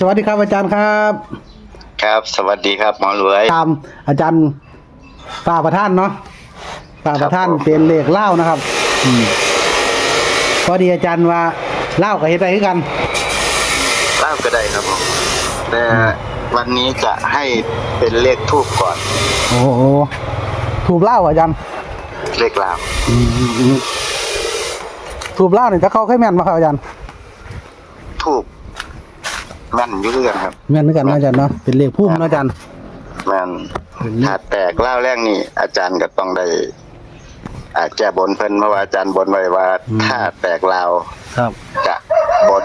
สวัสดีครับอาจารย์ครับครับสวัสดีครับหมอรวยตามอาจารย์ฝ่าประท่านเนาะฝ่าประท่านเป็นเลขเล่านะครับพอดีอาจารย์ว่าเล่ากับเฮ็ดได้คือกันเล่าก็ได้ครับผมแต่วันนี้จะให้เป็นเลขทูบก่อนโอ้โหถูกเล่าอาจารย์เลขลาวถูกเล่าเนี่ยจะเข้าแค่แม่นมาครับอาจารย์ทูบแม่นอยู่ด้วยกันครับแม่นด้วยกันนะอาจารย์เนาะเป็นเลขพุ่มนะอาจารย์แม่นถ้าแตกเล่าแรกนี่อาจารย์ก็ต้องได้แก้บนเพิ่นเพราะว่าอาจารย์บนไว้ว่าถ้าแตกลาวครับจะบน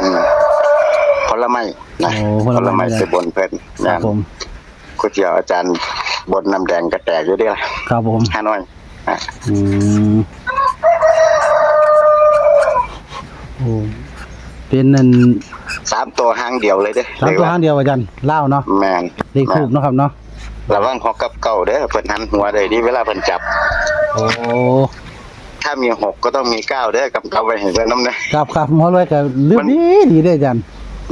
ผลไม้นะผลไม้ไปบนเพิ่นครับผมก๋วยเตี๋ยวอาจารย์บนน้ำแดงก็แตกอยู่ด้วยครับผมฮานอยโอ้เป็นนั่น3 ตัวหางเดียวเลยเด้3 ตัวหางเดียวอาจารย์เล่าเนาะแม่นเลขทูบเนาะครับเนาะระวัง6กับ9เด้อเพิ่นหันหัวได้ดีเวลาเพิ่นจับโอ้ถ้ามี6ก็ต้องมี9เด้อกำกับไว้ให้เพิ่นนำนะครับหมอรวยก็ลืมดีเด้ออาจารย์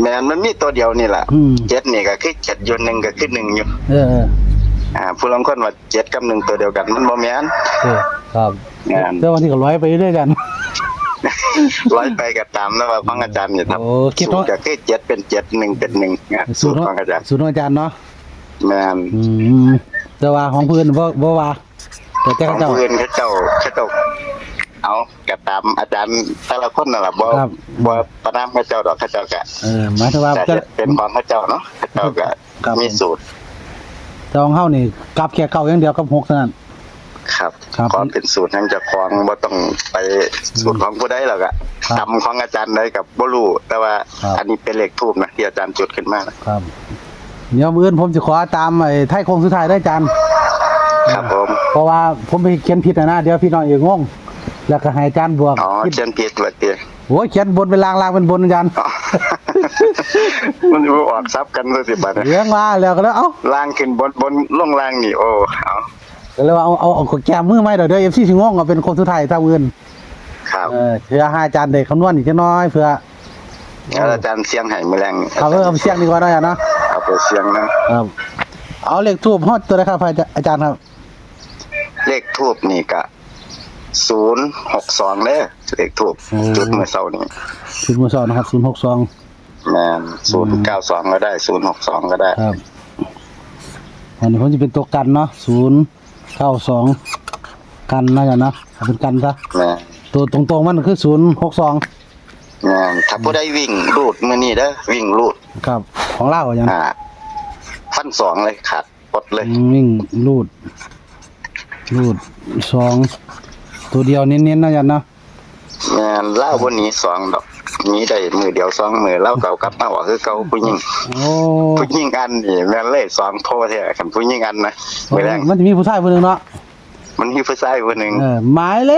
แม่นมันมีตัวเดียวนี่ล่ะ7นี่ก็คือ7อยู่1ก็คือ1อยู่ผู้ลางคนว่า7กับ1ตัวเดียวกันมันบ่แม่นครับแต่วันที่ก็ร้อยไปเรื่อยๆกันร้อยไปก็ตามนะว่าของอาจารย์นี่ครับสูตรก็คือ7เป็น7 1เป็น1สูตรของอาจารย์สูตรของอาจารย์เนาะแม่นแต่ว่าของเพิ่นบ่ว่าแต่ของเพิ่นเขาเจ้าเอาก็ตามอาจารย์แต่ละคนนั่นล่ะบ่ประนามเขาเจ้าดอกเขาเจ้าก็หมายถึงว่าเป็นของเขาเจ้าเนาะเขาเจ้าก็มีสูตรแต่ของเฮานี่กลับแค่9อย่างเดียวกับ6เท่านั้นครับความเป็นสูตรทั้งเจ้าของบ่ต้องไปสูตรของผู้ใดหรอกอะตำของอาจารย์ได้กับบ่รู้แต่ว่าอันนี้เป็นเลขทูปนะที่อาจารย์จุดขึ้นมาครับเดี๋ยวมื้ออื่นผมจะขอตามไอ้ไทยโค้งสุดท้ายได้อาจารย์ครับผมเพราะว่าผมไปเขียนผิดนะเดี๋ยวพี่น้องอีกงงแล้วก็ให้อาจารย์บวกเขียนผิดว่าติโอ้ยเขียนบนเป็นล่างเป็นบนอาจารย์มันบ่ออกซับกันซะสิบัดเรื่องมาแล้วก็แล้วเอ้าล่างขึ้นบนลงล่างนี่โอ้เอาก็เลยว่าเอาแก้มือใหม่เด้อ FC สิงงเอาเป็นคนสุดท้ายถ้าอื่นครับเพื่อให้อาจารย์ได้คำนวณอีกจักหน่อยเพื่ออาจารย์เสียงให้มื้อแรงเอาเสียงดีกว่าเนาะอาจารย์เนาะเอาไปเสียงนะครับเอาเลขทูปฮอดตัวใดครับอาจารย์ครับเลขทูปนี่ก็062เด้อเลขทูปจุดเมื่อเช้านี้จุดเมื่อเช้านะครับ062แม่น092ก็ได้062ก็ได้ครับอันนี้ผมจะเป็นตัวกันเนาะ092กันนะจ๊ะเนาะเป็นกันซะตัวตรงๆมันคือ062ถ้าผู้ใดวิ่งรูดมื้อนี้เด้อวิ่งรูดครับของเราอย่างฟัน2เลยขาดปดเลยวิ่งรูด2ตัวเดียวเน้นๆนะจ๊ะเนาะเล่าบ่หนี2ดอกนี้ได้มือเดียว2มือเล่าเก่ากลับมาว่าคือเก่าผู้หญิงผู้หญิงอันนี่แม่นเลย2โทแท้คันผู้หญิงอันนะมื้อแรกมันจะมีผู้ชายผู้นึงเนาะมันมีผู้ชายผู้นึงหมายเล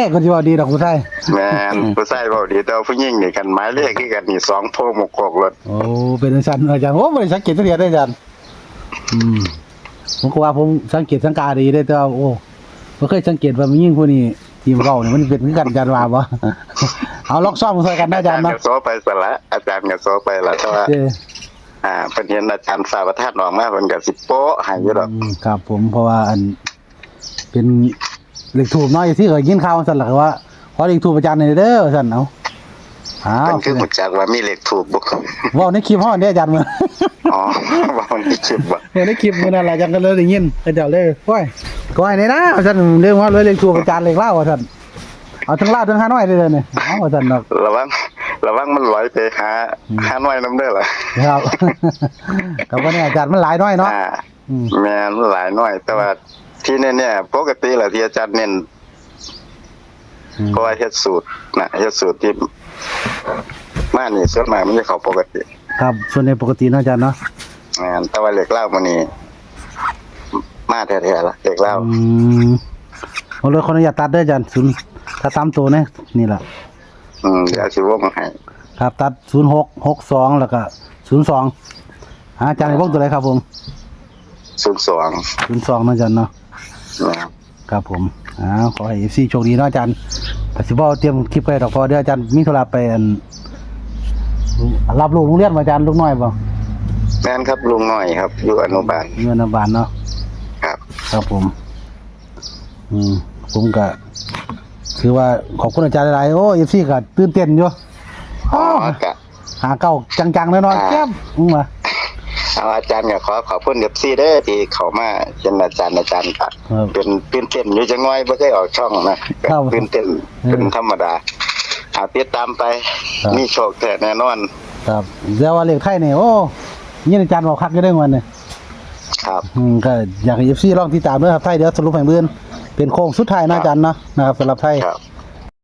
ขก็สิว่าดีดอกผู้ชายแม่นผู้ชายเว้าดีแต่ผู้หญิงนี่กันหมายเลขคือกันนี่2โทหมกกรถโอ้เป็นจังซั่นอาจารย์โอ้บ่ได้สังเกตจักเทื่อได้อาจารย์ผมก็ว่าผมสังเกตสังกาดีได้แต่ว่าโอ้บ่เคยสังเกตว่าผู้หญิงผู้นี้ทีมเว้านี่มันเป็นคือกันอาจารย์ว่าบ่เอาลอกซ่อมใส่กันนะอาจารย์เนาะโซไปซะละอาจารย์ก็โซไปละแต่ว่าเพิ่นเห็นอาจารย์สาประธานออกมาเพิ่นก็สิโป๊ะให้อยู่ดอกครับผมเพราะว่าอันเป็นเลขทูปเนาะที่เคยยินข่าวซั่นล่ะว่าขอเลขทูปอาจารย์หน่อยเด้อซั่นเอามันคือรู้จักว่ามีเลขทูปบ่เว้าในคลิปเฮาเด้อาจารย์มื้อเว้าในคลิปบ่ในคลิปมื้อนั้นล่ะอาจารย์ก็เลยได้ยินอาจารย์เลยโอ้ยก็ให้นี่นะซั่นเรื่องว่าเลยเลขทูปอาจารย์เลขลาวว่าซั่นเอาทั้งลาวทั้งฮานอยเลยเด้อนี่เอาว่าซั่นดอกระวังมันลอยไปหาฮานอยนำเด้อล่ะครับก็บ่แน่อาจารย์มันหลายน้อยเนาะแม่นหลายน้อยแต่ว่าที่เนี่ยปกติแล้วที่อาจารย์เน้นก็เฮ็ดสูตรนะเฮ็ดสูตรที่มานี่ส่วนมากมันจะเข้าปกติครับส่วนในปกติเนาะอาจารย์เนาะแต่ว่าเลขเล่ามื้อนี้มาแท้ๆล่ะเลขเล่าเอาเลยขออนุญาตตัดเด้ออาจารย์ถ้าตามตัวนี่ล่ะเดี๋ยวสิวงให้ครับตัด0662แล้วก็02อาจารย์วงตัวไหนครับผม02นะอาจารย์เนาะครับผมขอให้ FC โชคดีเนาะอาจารย์ก็สิบ่เตรียมคลิปไปดอกพอเดี๋ยวอาจารย์มีธุระไปรับลูกโรงเรียนอาจารย์ลูกน้อยบ่ แม่นครับลุงน้อยครับอยู่อนุบาล อยู่อนุบาลเนาะ ครับ ครับผม ผมก็คือว่าขอบคุณอาจารย์หลายๆโอ้เอฟซีก็ตื่นเต้นอยู่ อ๋อกะ หาเก้าจังๆแน่นอนแก้มมา เอาอาจารย์ก็ขอบคุณเด็บซี่เด้อที่เขามาเป็นอาจารย์ก็เป็นตื่นเต้นอยู่จังน้อยบ่เคยออกช่องนะครับ ตื่นเต้นเป็นธรรมดาติดตามไป ครับ มีโชคแท้แน่นอน ครับแต่ว่าเลขไทยเนี่ยโอ้ยินอาจารย์บอกคักอยู่ได้วันเนี่ย ครับ ก็อยากให้เอฟซีลองติดตามด้วยครับไทยเดี๋ยวสรุปให้เพื่อนเป็นโค้งสุดท้ายนะอาจารย์เนาะนะครับสำหรับไทย ครับ